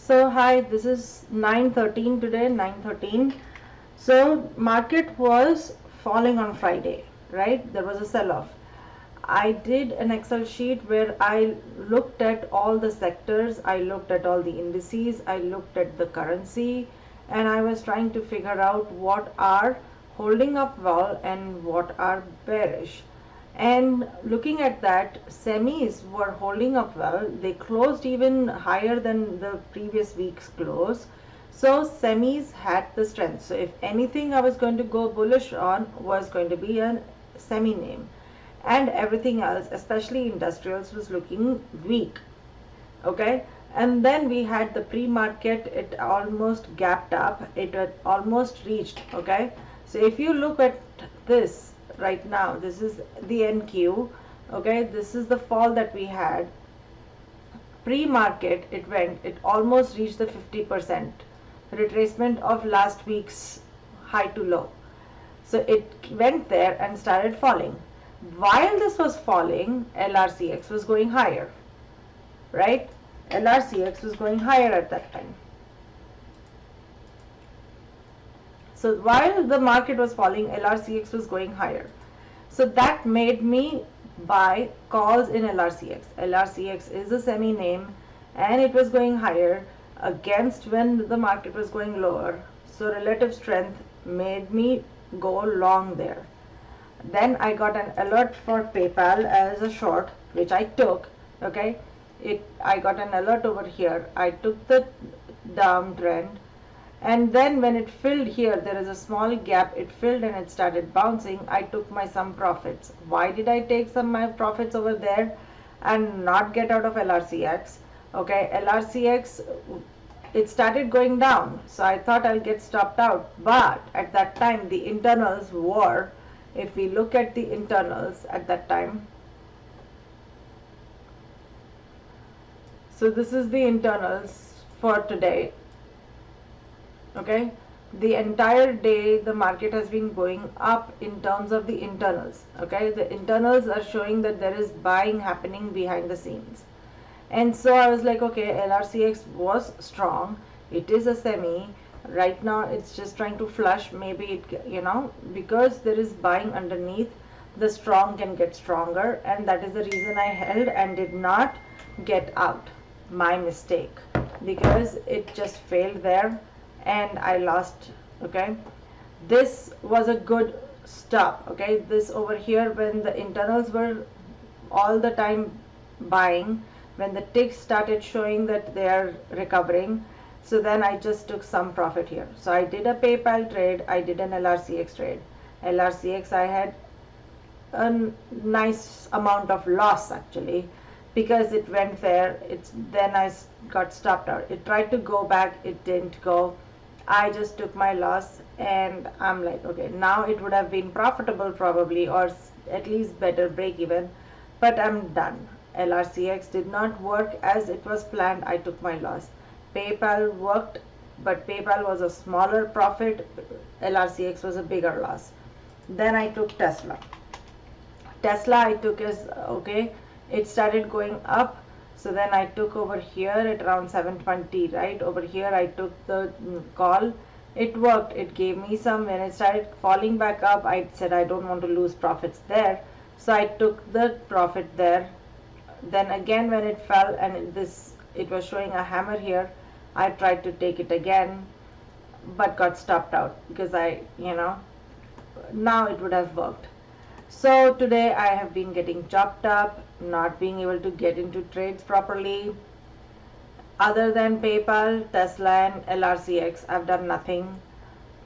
So hi, this is 9:13 today, 9:13. So market was falling on Friday, right? There was a sell-off. I did an Excel sheet where I looked at all the sectors, I looked at all the indices, I looked at the currency, and I was trying to figure out what are holding up well and what are bearish. And looking at that, semis were holding up well. They closed even higher than the previous week's close. So semis had the strength. So if anything I was going to go bullish on was going to be a semi name, and everything else, especially industrials, was looking weak. Okay, and then we had the pre-market. It almost gapped up, it had almost reached. Okay, so if you look at this right now, this is the NQ. Okay, this is the fall that we had pre-market. It almost reached the 50% retracement of last week's high to low. So it went there and started falling. While this was falling, LRCX was going higher, right? LRCX was going higher at that time. So while the market was falling, LRCX was going higher. So that made me buy calls in LRCX. LRCX is a semi name and it was going higher against when the market was going lower. So relative strength made me go long there. Then I got an alert for PayPal as a short, which I took. Okay, I got an alert over here. I took the downtrend, and then when it filled here, there is a small gap. It filled and it started bouncing. I took my some profits. Why did I take some my profits over there and not get out of LRCX? Okay, LRCX, it started going down, so I thought I'll get stopped out. But at that time, the internals were, if we look at the internals at that time, so this is the internals for today. Okay, the entire day the market has been going up in terms of the internals. Okay, the internals are showing that there is buying happening behind the scenes. And so I was like, okay, LRCX was strong, it is a semi. Right now it's just trying to flush. Maybe it, because there is buying underneath, the strong can get stronger, and that is the reason I held and did not get out. My mistake, because it just failed there and I lost. Okay, this was a good stop. Okay, this over here, when the internals were all the time buying, when the ticks started showing that they are recovering, so then I just took some profit here. So I did a PayPal trade, I did an LRCX trade. LRCX, I had a nice amount of loss actually, because it went there. Then I got stopped out. It tried to go back, it didn't go. I just took my loss, and I'm like, okay, now it would have been profitable probably, or at least better break even, but I'm done. LRCX did not work as it was planned. I took my loss. PayPal worked, but PayPal was a smaller profit. LRCX was a bigger loss. Then I took Tesla. Tesla I took as okay. It started going up. So then I took over here at around 720, right? Over here I took the call. It worked. It gave me some. When it started falling back up, I said I don't want to lose profits there. So I took the profit there. Then again when it fell and it was showing a hammer here, I tried to take it again, but got stopped out because now it would have worked. So today I have been getting chopped up, not being able to get into trades properly. Other than PayPal, Tesla and LRCX, I've done nothing.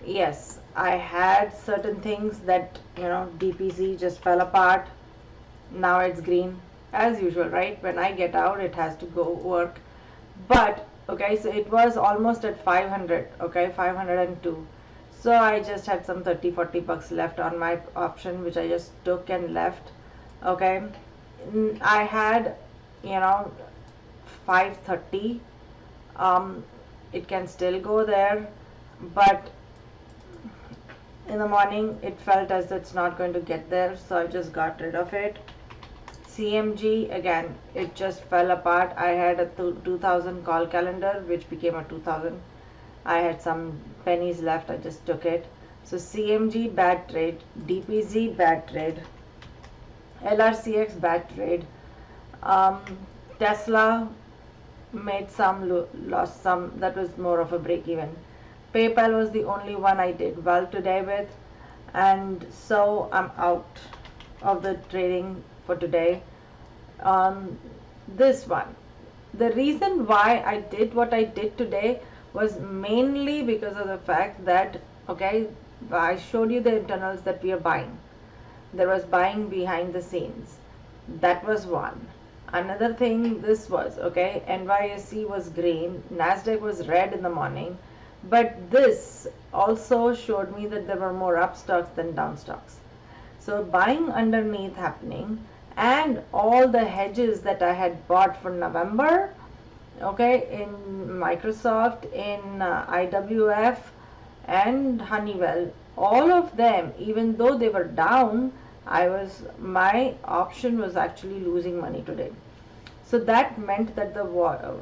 Yes, I had certain things that, DPC just fell apart. Now it's green as usual, right? When I get out, it has to go work. But okay, so it was almost at 500. Okay, 502. So I just had some 30-40 bucks left on my option, which I just took and left. Okay, I had 530. It can still go there, but in the morning it felt as it's not going to get there, so I just got rid of it. CMG, again, it just fell apart. I had a 2000 call calendar, which became a 2000. I had some pennies left, I just took it. So CMG, bad trade. DPZ, bad trade. LRCX, bad trade. Um, Tesla made some, lost some. That was more of a break even. PayPal was the only one I did well today with, and so I'm out of the trading for today on this one. The reason why I did what I did today was mainly because of the fact that, okay, I showed you the internals that we are buying. There was buying behind the scenes. That was one. Another thing, this was, okay, NYSE was green, Nasdaq was red in the morning, but this also showed me that there were more up stocks than down stocks. So buying underneath happening, and all the hedges that I had bought for November, okay, in Microsoft, in IWF and Honeywell, all of them, even though they were down, my option was actually losing money today. So that meant that the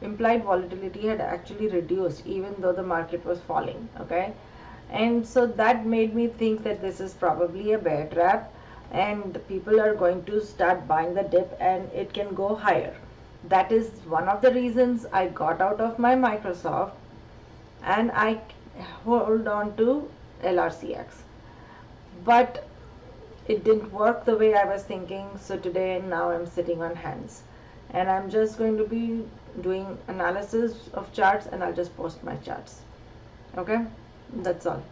implied volatility had actually reduced even though the market was falling, okay. And so that made me think that this is probably a bear trap, and people are going to start buying the dip and it can go higher. That is one of the reasons I got out of my Microsoft and I hold on to LRCX. But it didn't work the way I was thinking, so today now I'm sitting on hands, and I'm just going to be doing analysis of charts, and I'll just post my charts. Okay, that's all.